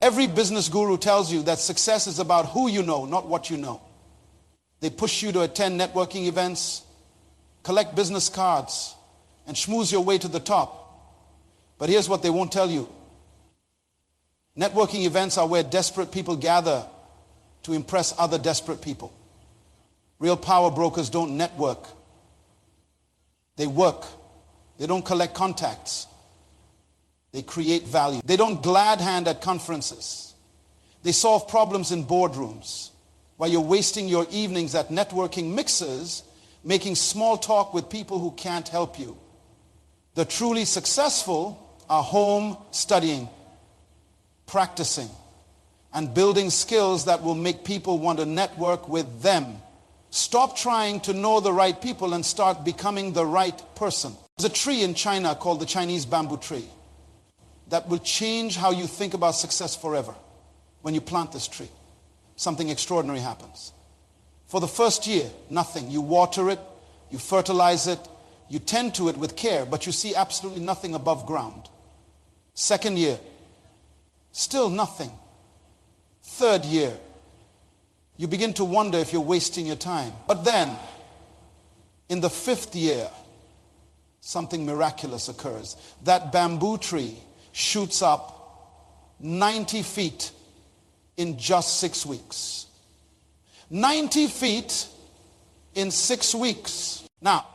Every business guru tells you that success is about who you know, not what you know. They push you to attend networking events, collect business cards, and schmooze your way to the top. But here's what they won't tell you. Networking events are where desperate people gather to impress other desperate people. Real power brokers don't network. They work. They don't collect contacts. They create value. They don't glad hand at conferences. They solve problems in boardrooms while you're wasting your evenings at networking mixers, making small talk with people who can't help you. The truly successful are home studying, practicing, and building skills that will make people want to network with them. Stop trying to know the right people and start becoming the right person. There's a tree in China called the Chinese bamboo tree that will change how you think about success forever. When you plant this tree, something extraordinary happens. For the first year, nothing. You water it, you fertilize it, you tend to it with care, but you see absolutely nothing above ground. Second year, still nothing. Third year, you begin to wonder if you're wasting your time. But then, in the fifth year, something miraculous occurs. That bamboo tree shoots up 90 feet in just 6 weeks. 90 feet in 6 weeks. Now,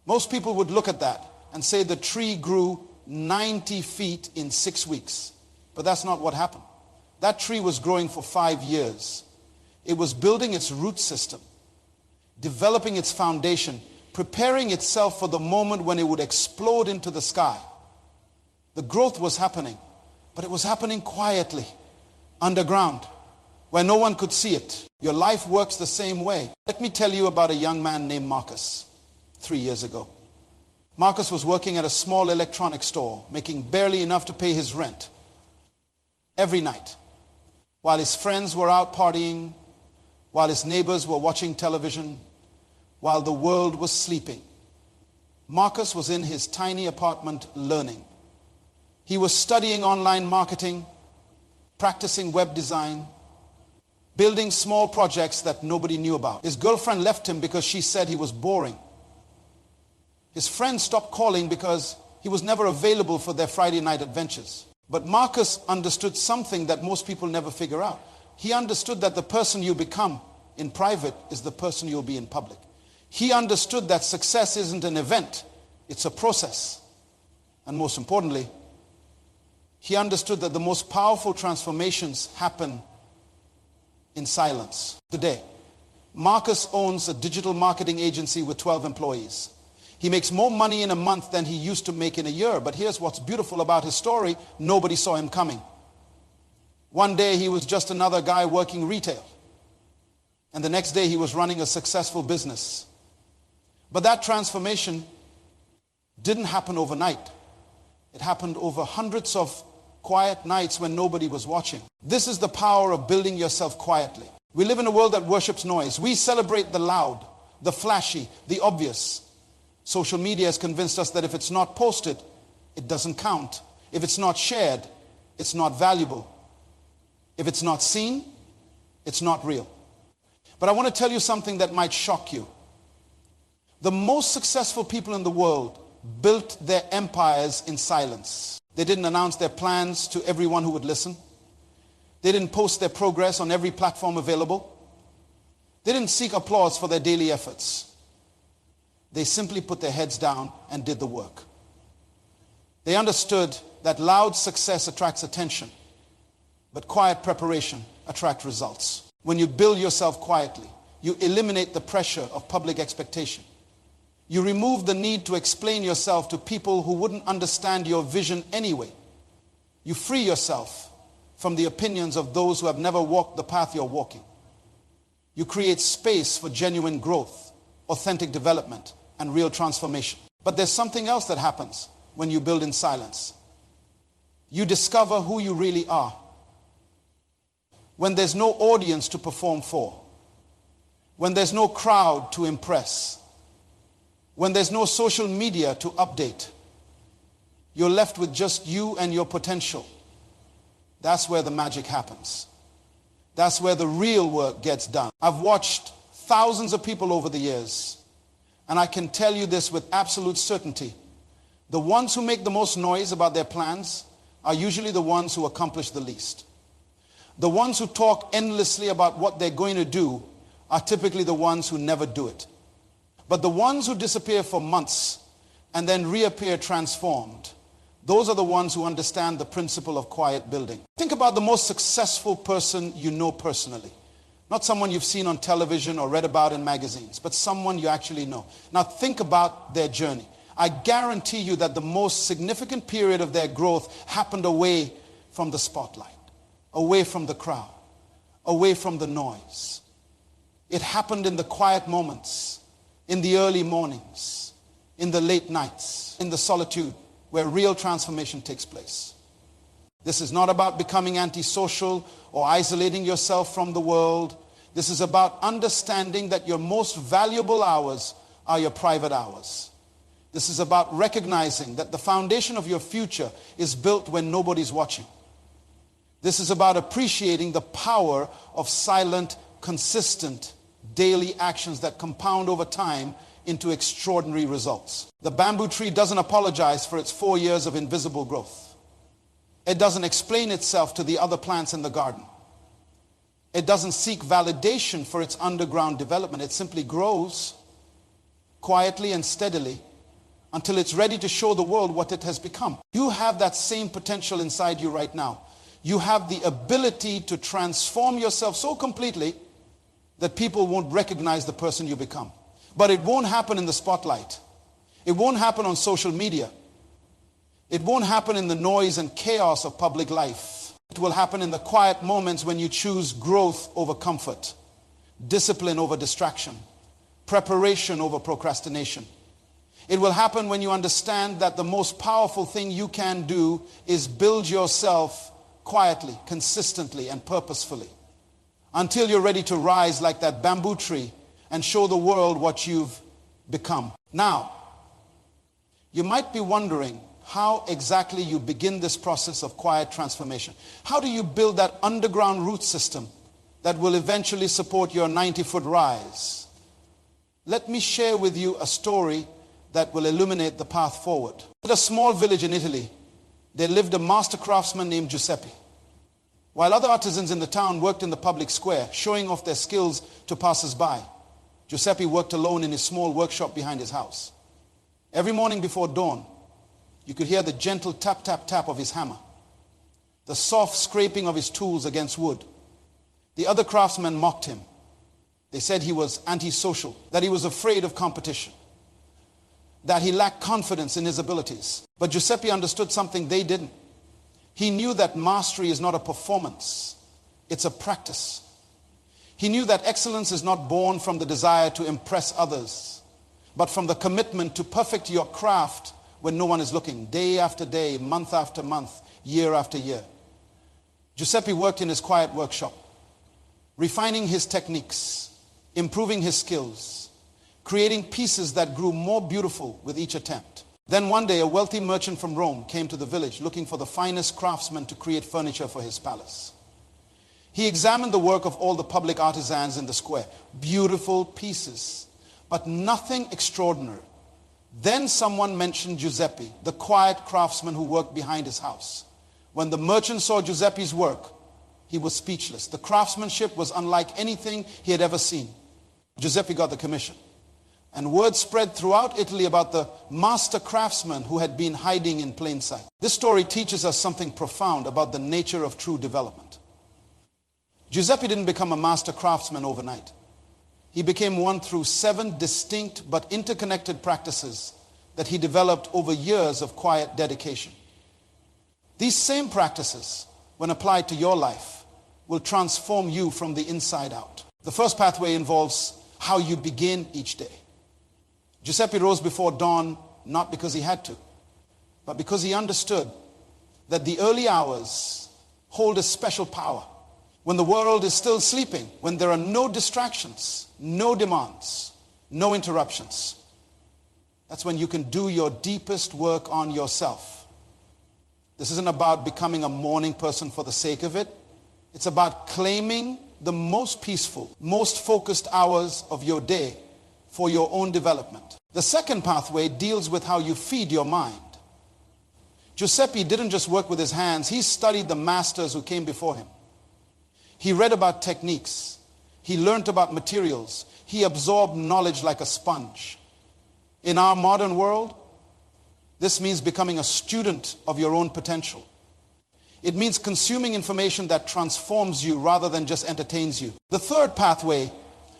most people would look at that and say the tree grew 90 feet in 6 weeks. But that's not what happened. That tree was growing for 5 years. It was building its root system, developing its foundation, preparing itself for the moment when it would explode into the sky. The growth was happening, but it was happening quietly, underground, where no one could see it. Your life works the same way. Let me tell you about a young man named Marcus, 3 years ago. Marcus was working at a small electronics store, making barely enough to pay his rent every night, while his friends were out partying, while his neighbors were watching television, while the world was sleeping. Marcus was in his tiny apartment learning. He was studying online marketing, practicing web design, building small projects that nobody knew about. His girlfriend left him because she said he was boring. His friends stopped calling because he was never available for their Friday night adventures. But Marcus understood something that most people never figure out. He understood that the person you become in private is the person you'll be in public. He understood that success isn't an event, it's a process. And most importantly, he understood that the most powerful transformations happen in silence. Today, Marcus owns a digital marketing agency with 12 employees. He makes more money in a month than he used to make in a year. But here's what's beautiful about his story. Nobody saw him coming. One day he was just another guy working retail. And the next day he was running a successful business. But that transformation didn't happen overnight. It happened over hundreds of quiet nights when nobody was watching. This is the power of building yourself quietly. We live in a world that worships noise. We celebrate the loud, the flashy, the obvious. Social media has convinced us that if it's not posted, it doesn't count. If it's not shared, it's not valuable. If it's not seen, it's not real. But I want to tell you something that might shock you. The most successful people in the world built their empires in silence. They didn't announce their plans to everyone who would listen. They didn't post their progress on every platform available. They didn't seek applause for their daily efforts. They simply put their heads down and did the work. They understood that loud success attracts attention, but quiet preparation attracts results. When you build yourself quietly, you eliminate the pressure of public expectation. You remove the need to explain yourself to people who wouldn't understand your vision anyway. You free yourself from the opinions of those who have never walked the path you're walking. You create space for genuine growth, authentic development, and real transformation. But there's something else that happens when you build in silence. You discover who you really are. When there's no audience to perform for, when there's no crowd to impress, when there's no social media to update, you're left with just you and your potential. That's where the magic happens. That's where the real work gets done. I've watched thousands of people over the years, and I can tell you this with absolute certainty. The ones who make the most noise about their plans are usually the ones who accomplish the least. The ones who talk endlessly about what they're going to do are typically the ones who never do it. But the ones who disappear for months and then reappear transformed, those are the ones who understand the principle of quiet building. Think about the most successful person you know personally. Not someone you've seen on television or read about in magazines, but someone you actually know. Now think about their journey. I guarantee you that the most significant period of their growth happened away from the spotlight, away from the crowd, away from the noise. It happened in the quiet moments, in the early mornings, in the late nights, in the solitude where real transformation takes place. This is not about becoming antisocial or isolating yourself from the world. This is about understanding that your most valuable hours are your private hours. This is about recognizing that the foundation of your future is built when nobody's watching. This is about appreciating the power of silent, consistent, daily actions that compound over time into extraordinary results. The bamboo tree doesn't apologize for its 4 years of invisible growth. It doesn't explain itself to the other plants in the garden. It doesn't seek validation for its underground development. It simply grows quietly and steadily until it's ready to show the world what it has become. You have that same potential inside you right now. You have the ability to transform yourself so completely that people won't recognize the person you become. But it won't happen in the spotlight. It won't happen on social media. It won't happen in the noise and chaos of public life. It will happen in the quiet moments when you choose growth over comfort, discipline over distraction, preparation over procrastination. It will happen when you understand that the most powerful thing you can do is build yourself quietly, consistently, and purposefully until you're ready to rise like that bamboo tree and show the world what you've become. Now, you might be wondering how exactly you begin this process of quiet transformation. How do you build that underground root system that will eventually support your 90-foot rise? Let me share with you a story that will illuminate the path forward. In a small village in Italy, there lived a master craftsman named Giuseppe. While other artisans in the town worked in the public square, showing off their skills to passers-by, Giuseppe worked alone in his small workshop behind his house. Every morning before dawn, you could hear the gentle tap, tap, tap of his hammer, the soft scraping of his tools against wood. The other craftsmen mocked him. They said he was antisocial, that he was afraid of competition, that he lacked confidence in his abilities. But Giuseppe understood something they didn't. He knew that mastery is not a performance, it's a practice. He knew that excellence is not born from the desire to impress others, but from the commitment to perfect your craft when no one is looking, day after day, month after month, year after year. Giuseppe worked in his quiet workshop, refining his techniques, improving his skills, creating pieces that grew more beautiful with each attempt. Then one day, a wealthy merchant from Rome came to the village looking for the finest craftsmen to create furniture for his palace. He examined the work of all the public artisans in the square. Beautiful pieces, but nothing extraordinary. Then someone mentioned Giuseppe, the quiet craftsman who worked behind his house. When the merchant saw Giuseppe's work, he was speechless. The craftsmanship was unlike anything he had ever seen. Giuseppe got the commission. And word spread throughout Italy about the master craftsman who had been hiding in plain sight. This story teaches us something profound about the nature of true development. Giuseppe didn't become a master craftsman overnight. He became one through 7 distinct but interconnected practices that he developed over years of quiet dedication. These same practices, when applied to your life, will transform you from the inside out. The first pathway involves how you begin each day. Giuseppe rose before dawn not because he had to, but because he understood that the early hours hold a special power. When the world is still sleeping, when there are no distractions, no demands, no interruptions, that's when you can do your deepest work on yourself. This isn't about becoming a morning person for the sake of it. It's about claiming the most peaceful, most focused hours of your day for your own development. The second pathway deals with how you feed your mind. Giuseppe didn't just work with his hands. He studied the masters who came before him. He read about techniques. He learned about materials. He absorbed knowledge like a sponge. In our modern world, this means becoming a student of your own potential. It means consuming information that transforms you rather than just entertains you. The third pathway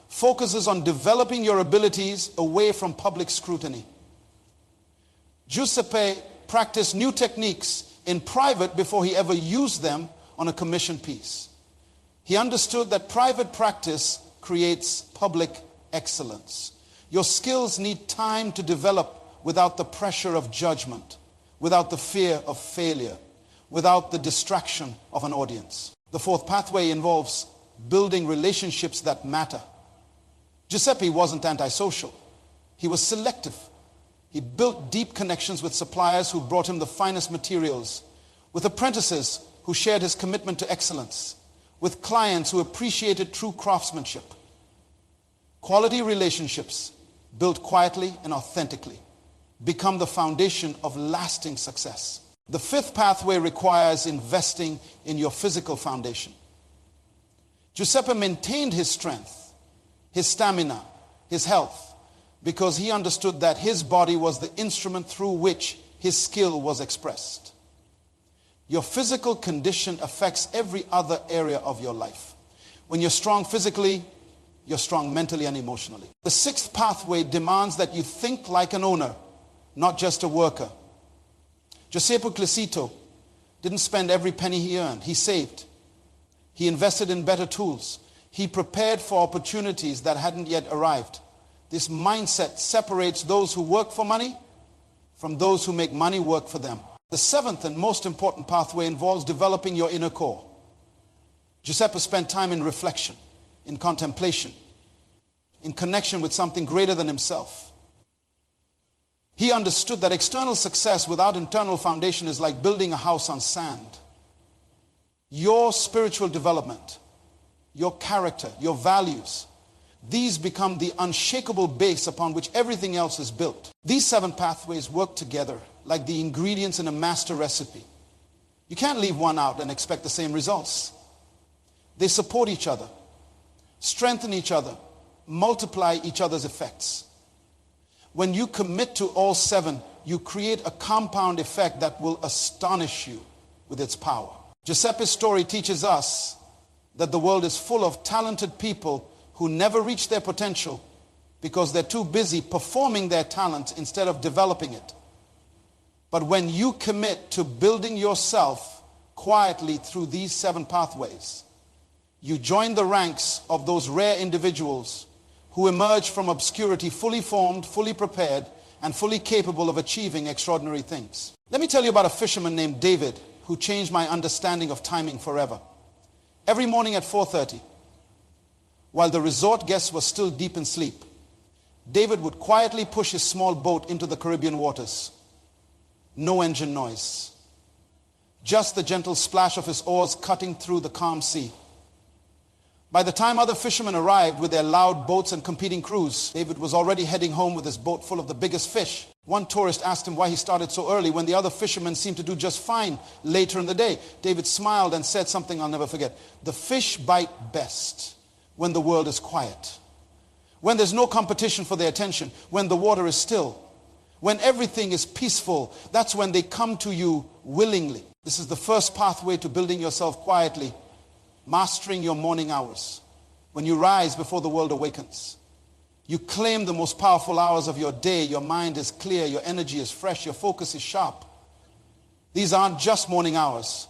focuses on developing your abilities away from public scrutiny. Giuseppe practiced new techniques in private before he ever used them on a commissioned piece. He understood that private practice creates public excellence. Your skills need time to develop without the pressure of judgment, without the fear of failure, without the distraction of an audience. The fourth pathway involves building relationships that matter. Giuseppe wasn't antisocial. He was selective. He built deep connections with suppliers who brought him the finest materials, with apprentices who shared his commitment to excellence, with clients who appreciated true craftsmanship. Quality relationships, built quietly and authentically, become the foundation of lasting success. The fifth pathway requires investing in your physical foundation. Giuseppe maintained his strength, his stamina, his health, because he understood that his body was the instrument through which his skill was expressed. Your physical condition affects every other area of your life. When you're strong physically, you're strong mentally and emotionally. The sixth pathway demands that you think like an owner, not just a worker. Giuseppe Clicito didn't spend every penny he earned. He saved. He invested in better tools. He prepared for opportunities that hadn't yet arrived. This mindset separates those who work for money from those who make money work for them. The seventh and most important pathway involves developing your inner core. Giuseppe spent time in reflection, in contemplation, in connection with something greater than himself. He understood that external success without internal foundation is like building a house on sand. Your spiritual development, your character, your values, these become the unshakable base upon which everything else is built. These seven pathways work together like the ingredients in a master recipe. You can't leave one out and expect the same results. They support each other, strengthen each other, multiply each other's effects. When you commit to all seven, you create a compound effect that will astonish you with its power. Giuseppe's story teaches us that the world is full of talented people who never reach their potential because they're too busy performing their talent instead of developing it. But when you commit to building yourself quietly through these seven pathways, you join the ranks of those rare individuals who emerge from obscurity fully formed, fully prepared, and fully capable of achieving extraordinary things. Let me tell you about a fisherman named David who changed my understanding of timing forever. Every morning at 4:30, while the resort guests were still deep in sleep, David would quietly push his small boat into the Caribbean waters. No engine noise. Just the gentle splash of his oars cutting through the calm sea. By the time other fishermen arrived with their loud boats and competing crews, David was already heading home with his boat full of the biggest fish. One tourist asked him why he started so early when the other fishermen seemed to do just fine later in the day. David smiled and said something I'll never forget. The fish bite best when the world is quiet, when there's no competition for their attention, when the water is still, when everything is peaceful. That's when they come to you willingly. This is the first pathway to building yourself quietly. Mastering your morning hours. When you rise before the world awakens, you claim the most powerful hours of your day. Your mind is clear, your energy is fresh, your focus is sharp. These aren't just morning hours.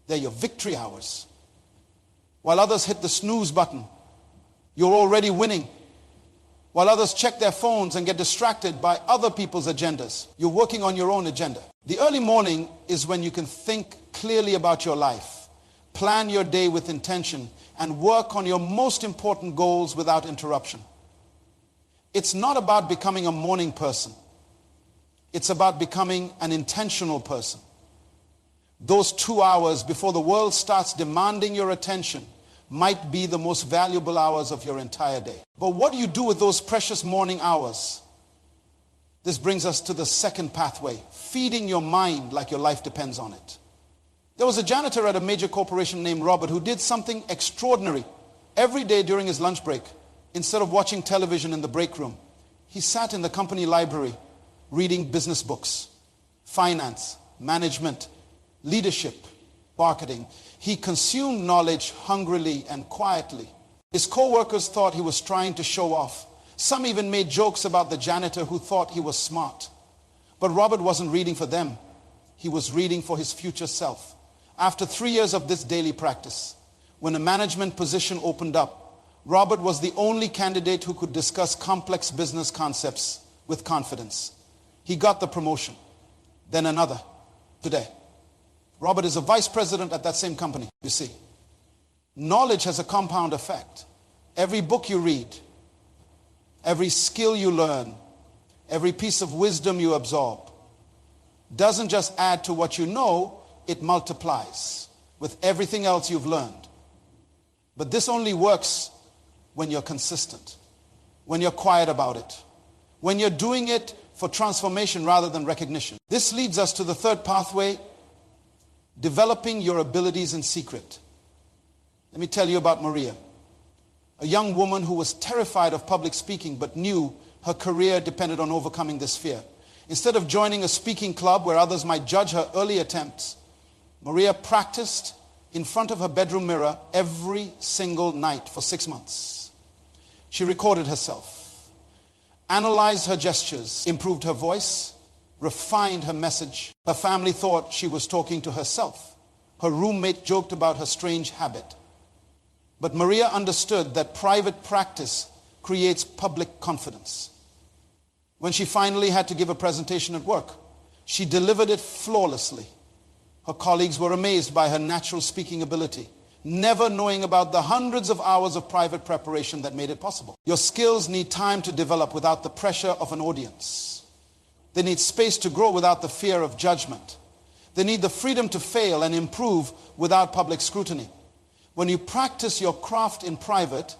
They're your victory hours. While others hit the snooze button, you're already winning. While others check their phones and get distracted by other people's agendas, you're working on your own agenda. The early morning is when you can think clearly about your life, plan your day with intention, and work on your most important goals without interruption. It's not about becoming a morning person. It's about becoming an intentional person. Those 2 hours before the world starts demanding your attention might be the most valuable hours of your entire day. But what do you do with those precious morning hours? This brings us to the second pathway, feeding your mind like your life depends on it. There was a janitor at a major corporation named Robert who did something extraordinary. Every day during his lunch break, instead of watching television in the break room, he sat in the company library reading business books, finance, management, leadership, marketing. He consumed knowledge hungrily and quietly. His co-workers thought he was trying to show off. Some even made jokes about the janitor who thought he was smart. But Robert wasn't reading for them. He was reading for his future self. After 3 years of this daily practice, when a management position opened up, Robert was the only candidate who could discuss complex business concepts with confidence. He got the promotion, then another, today. Robert is a vice president at that same company, you see. Knowledge has a compound effect. Every book you read, every skill you learn, every piece of wisdom you absorb, doesn't just add to what you know, it multiplies with everything else you've learned. But this only works when you're consistent, when you're quiet about it, when you're doing it for transformation rather than recognition. This leads us to the third pathway, developing your abilities in secret. Let me tell you about Maria, a young woman who was terrified of public speaking but knew her career depended on overcoming this fear. Instead of joining a speaking club where others might judge her early attempts, Maria practiced in front of her bedroom mirror every single night for 6 months. She recorded herself, analyzed her gestures, improved her voice, refined her message. Her family thought she was talking to herself. Her roommate joked about her strange habit. But Maria understood that private practice creates public confidence. When she finally had to give a presentation at work, she delivered it flawlessly. Her colleagues were amazed by her natural speaking ability, never knowing about the hundreds of hours of private preparation that made it possible. Your skills need time to develop without the pressure of an audience. They need space to grow without the fear of judgment. They need the freedom to fail and improve without public scrutiny. When you practice your craft in private,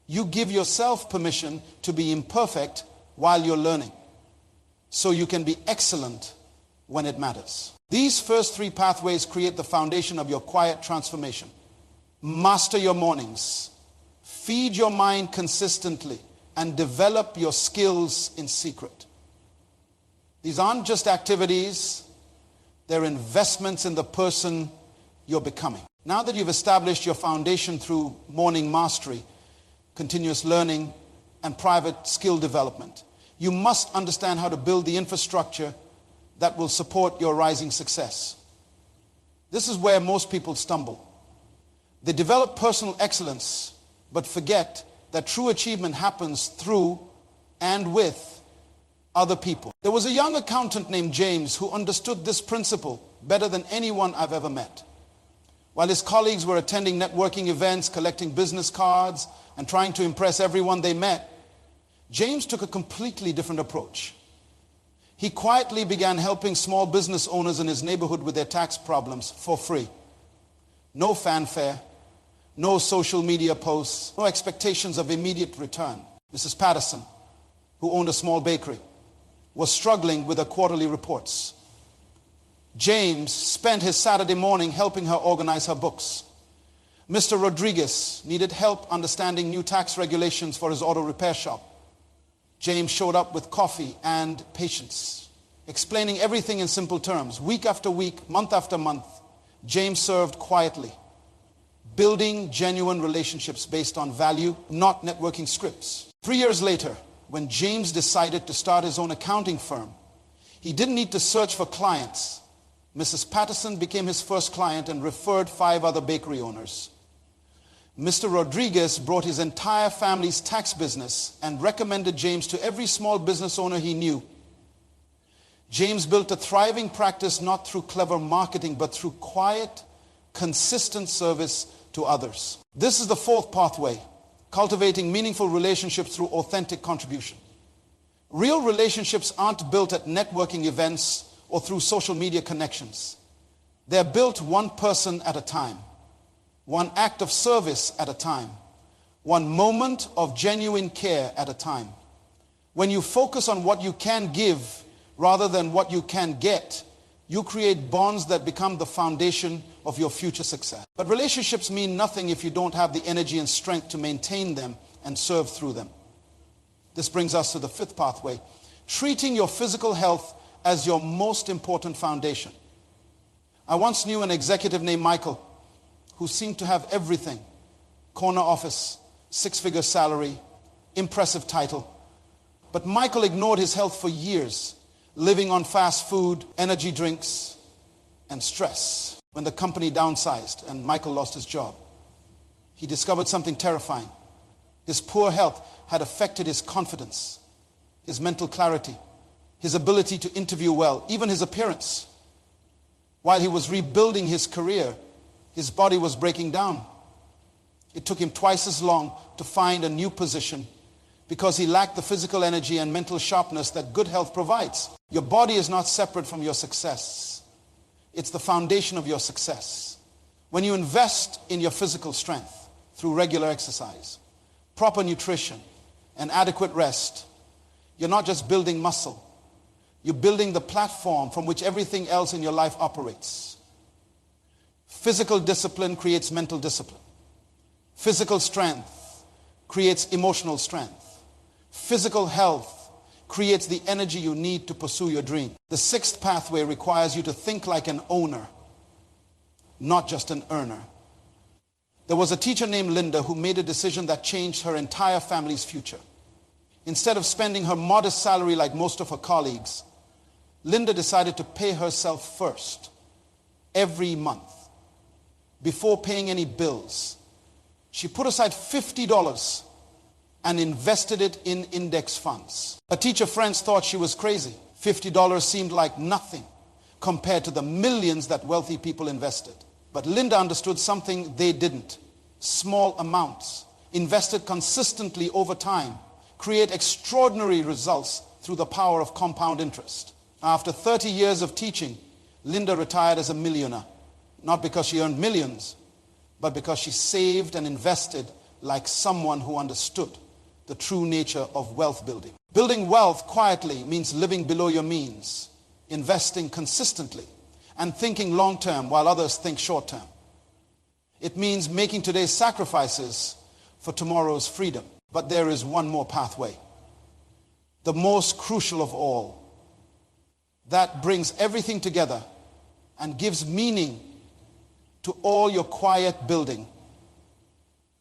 you give yourself permission to be imperfect while you're learning, so you can be excellent when it matters. These first 3 pathways create the foundation of your quiet transformation. Master your mornings, feed your mind consistently, and develop your skills in secret. These aren't just activities, they're investments in the person you're becoming. Now that you've established your foundation through morning mastery, continuous learning, and private skill development, you must understand how to build the infrastructure that will support your rising success. This is where most people stumble. They develop personal excellence, but forget that true achievement happens through and with other people. There was a young accountant named James who understood this principle better than anyone I've ever met. While his colleagues were attending networking events, collecting business cards, and trying to impress everyone they met, James took a completely different approach. He quietly began helping small business owners in his neighborhood with their tax problems for free. No fanfare, no social media posts, no expectations of immediate return. Mrs. Patterson, who owned a small bakery, was struggling with her quarterly reports. James spent his Saturday morning helping her organize her books. Mr. Rodriguez needed help understanding new tax regulations for his auto repair shop. James showed up with coffee and patience, explaining everything in simple terms. Week after week, month after month, James served quietly, building genuine relationships based on value, not networking scripts. 3 years later, when James decided to start his own accounting firm, he didn't need to search for clients. Mrs. Patterson became his first client and referred 5 other bakery owners. Mr. Rodriguez brought his entire family's tax business and recommended James to every small business owner he knew. James built a thriving practice not through clever marketing, but through quiet, consistent service to others. This is the 4th pathway, cultivating meaningful relationships through authentic contribution. Real relationships aren't built at networking events or through social media connections. They're built one person at a time, one act of service at a time, one moment of genuine care at a time. When you focus on what you can give rather than what you can get, you create bonds that become the foundation of your future success. But relationships mean nothing if you don't have the energy and strength to maintain them and serve through them. This brings us to the fifth pathway, treating your physical health as your most important foundation. I once knew an executive named Michael who seemed to have everything: corner office, six-figure salary, impressive title. But Michael ignored his health for years, living on fast food, energy drinks, and stress. When the company downsized and Michael lost his job, he discovered something terrifying. His poor health had affected his confidence, his mental clarity, his ability to interview well, even his appearance. While he was rebuilding his career, his body was breaking down. It took him twice as long to find a new position because he lacked the physical energy and mental sharpness that good health provides. Your body is not separate from your success. It's the foundation of your success. When you invest in your physical strength through regular exercise, proper nutrition, and adequate rest, you're not just building muscle. You're building the platform from which everything else in your life operates. Physical discipline creates mental discipline. Physical strength creates emotional strength. Physical health creates the energy you need to pursue your dream. The sixth pathway requires you to think like an owner, not just an earner. There was a teacher named Linda who made a decision that changed her entire family's future. Instead of spending her modest salary like most of her colleagues, Linda decided to pay herself first every month. Before paying any bills, she put aside $50 and invested it in index funds. Her teacher friends thought she was crazy. $50 seemed like nothing compared to the millions that wealthy people invested. But Linda understood something they didn't. Small amounts, invested consistently over time, create extraordinary results through the power of compound interest. After 30 years of teaching, Linda retired as a millionaire. Not because she earned millions, but because she saved and invested like someone who understood the true nature of wealth building. Building wealth quietly means living below your means, investing consistently, and thinking long-term while others think short-term. It means making today's sacrifices for tomorrow's freedom. But there is one more pathway, the most crucial of all, that brings everything together and gives meaning to all your quiet building.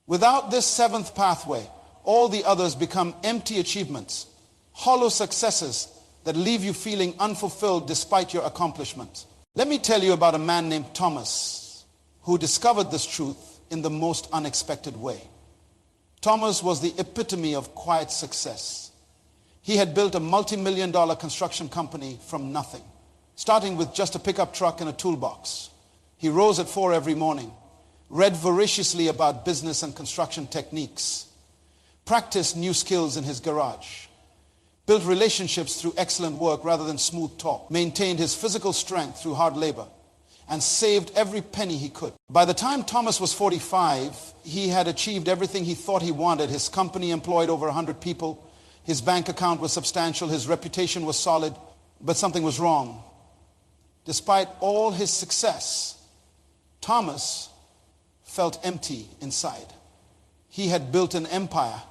Without this seventh pathway, all the others become empty achievements, hollow successes that leave you feeling unfulfilled despite your accomplishments. Let me tell you about a man named Thomas who discovered this truth in the most unexpected way. Thomas was the epitome of quiet success. He had built a multi-million-dollar construction company from nothing, starting with just a pickup truck and a toolbox. He rose at 4 every morning, read voraciously about business and construction techniques, practiced new skills in his garage, built relationships through excellent work rather than smooth talk, maintained his physical strength through hard labor, and saved every penny he could. By the time Thomas was 45, he had achieved everything he thought he wanted. His company employed over 100 people. His bank account was substantial. His reputation was solid. But something was wrong. Despite all his success, Thomas felt empty inside. He had built an empire,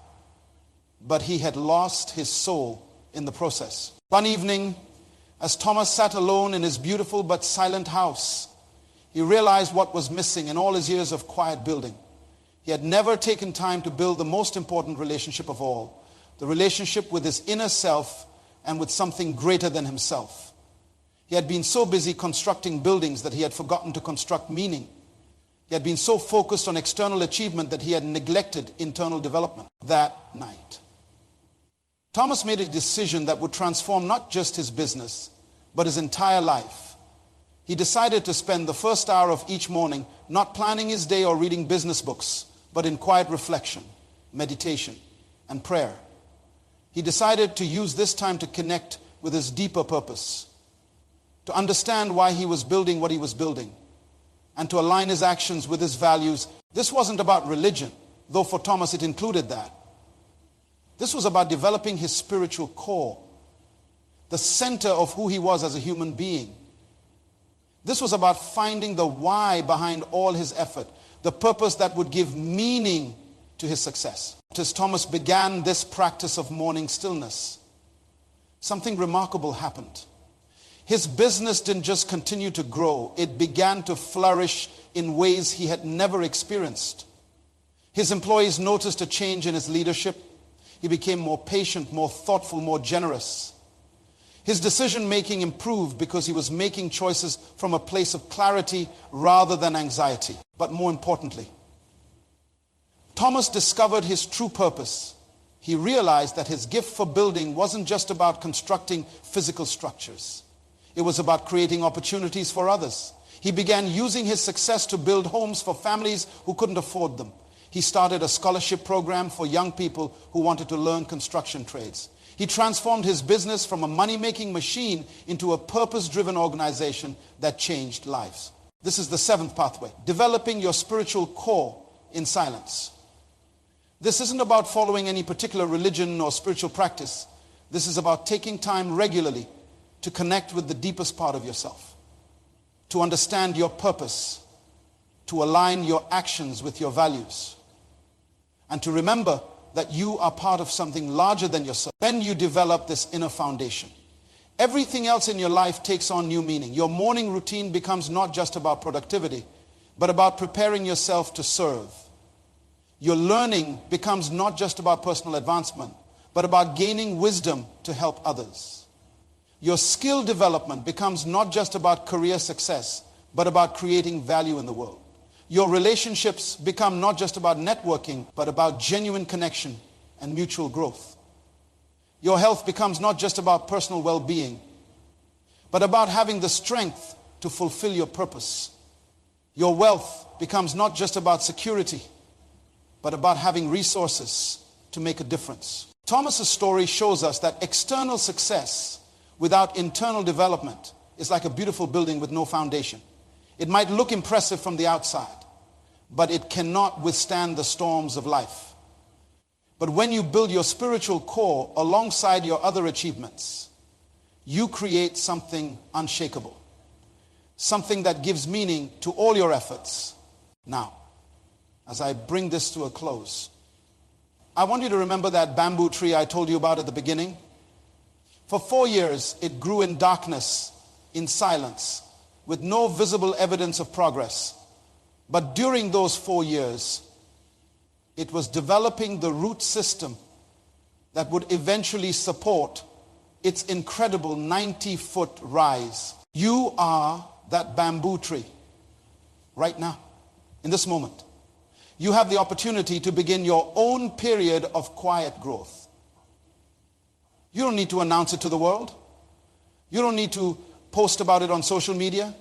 but he had lost his soul in the process. One evening, as Thomas sat alone in his beautiful but silent house, he realized what was missing in all his years of quiet building. He had never taken time to build the most important relationship of all, the relationship with his inner self and with something greater than himself. He had been so busy constructing buildings that he had forgotten to construct meaning. He had been so focused on external achievement that he had neglected internal development. That night, Thomas made a decision that would transform not just his business, but his entire life. He decided to spend the first hour of each morning not planning his day or reading business books, but in quiet reflection, meditation, and prayer. He decided to use this time to connect with his deeper purpose, to understand why he was building what he was building, and to align his actions with his values. This wasn't about religion, though for Thomas it included that. This was about developing his spiritual core, the center of who he was as a human being. This was about finding the why behind all his effort, the purpose that would give meaning to his success. As Thomas began this practice of morning stillness, something remarkable happened. His business didn't just continue to grow, it began to flourish in ways he had never experienced. His employees noticed a change in his leadership. He became more patient, more thoughtful, more generous. His decision-making improved because he was making choices from a place of clarity rather than anxiety. But more importantly, Thomas discovered his true purpose. He realized that his gift for building wasn't just about constructing physical structures. It was about creating opportunities for others. He began using his success to build homes for families who couldn't afford them. He started a scholarship program for young people who wanted to learn construction trades. He transformed his business from a money-making machine into a purpose-driven organization that changed lives. This is the seventh pathway, developing your spiritual core in silence. This isn't about following any particular religion or spiritual practice. This is about taking time regularly to connect with the deepest part of yourself, to understand your purpose, to align your actions with your values, and to remember that you are part of something larger than yourself. Then you develop this inner foundation. Everything else in your life takes on new meaning. Your morning routine becomes not just about productivity, but about preparing yourself to serve. Your learning becomes not just about personal advancement, but about gaining wisdom to help others. Your skill development becomes not just about career success, but about creating value in the world. Your relationships become not just about networking, but about genuine connection and mutual growth. Your health becomes not just about personal well-being, but about having the strength to fulfill your purpose. Your wealth becomes not just about security, but about having resources to make a difference. Thomas's story shows us that external success without internal development is like a beautiful building with no foundation. It might look impressive from the outside, but it cannot withstand the storms of life. But when you build your spiritual core alongside your other achievements, you create something unshakable, something that gives meaning to all your efforts. Now, as I bring this to a close, I want you to remember that bamboo tree I told you about at the beginning. For 4 years, it grew in darkness, in silence, with no visible evidence of progress. But during those 4 years, it was developing the root system that would eventually support its incredible 90-foot rise. You are that bamboo tree right now, in this moment. You have the opportunity to begin your own period of quiet growth. You don't need to announce it to the world. You don't need to post about it on social media.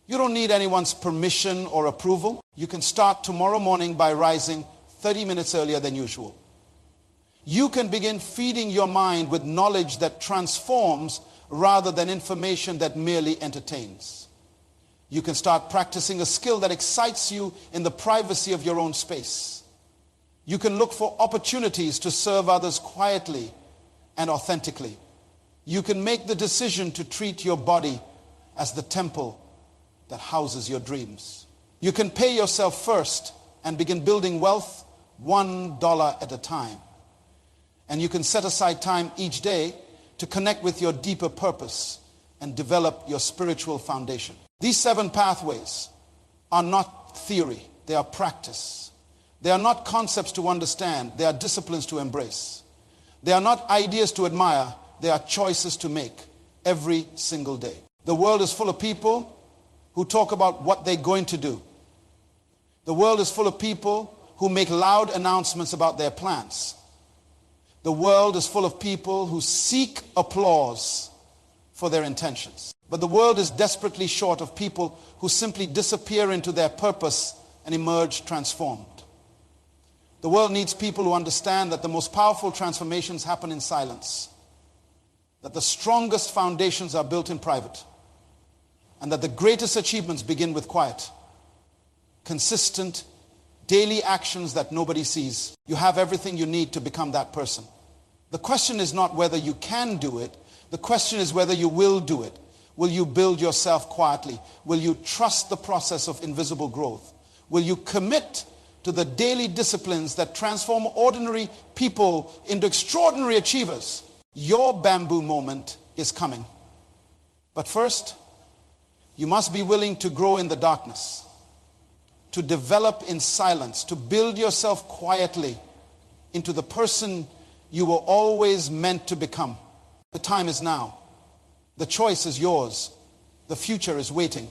You don't need anyone's permission or approval. You can start tomorrow morning by rising 30 minutes earlier than usual. You can begin feeding your mind with knowledge that transforms rather than information that merely entertains. You can start practicing a skill that excites you in the privacy of your own space. You can look for opportunities to serve others quietly and authentically. You can make the decision to treat your body as the temple that houses your dreams. You can pay yourself first and begin building wealth $1 at a time. And you can set aside time each day to connect with your deeper purpose and develop your spiritual foundation. These 7 pathways are not theory, they are practice. They are not concepts to understand, they are disciplines to embrace. They are not ideas to admire, they are choices to make every single day. The world is full of people who talk about what they're going to do. The world is full of people who make loud announcements about their plans. The world is full of people who seek applause for their intentions. But the world is desperately short of people who simply disappear into their purpose and emerge transformed. The world needs people who understand that the most powerful transformations happen in silence, that the strongest foundations are built in private, and that the greatest achievements begin with quiet. consistent, daily actions that nobody sees. You have everything you need to become that person. The question is not whether you can do it. The question is whether you will do it. Will you build yourself quietly? Will you trust the process of invisible growth? Will you commit to the daily disciplines that transform ordinary people into extraordinary achievers? Your bamboo moment is coming. But first, you must be willing to grow in the darkness, to develop in silence, to build yourself quietly into the person you were always meant to become. The time is now. The choice is yours. The future is waiting.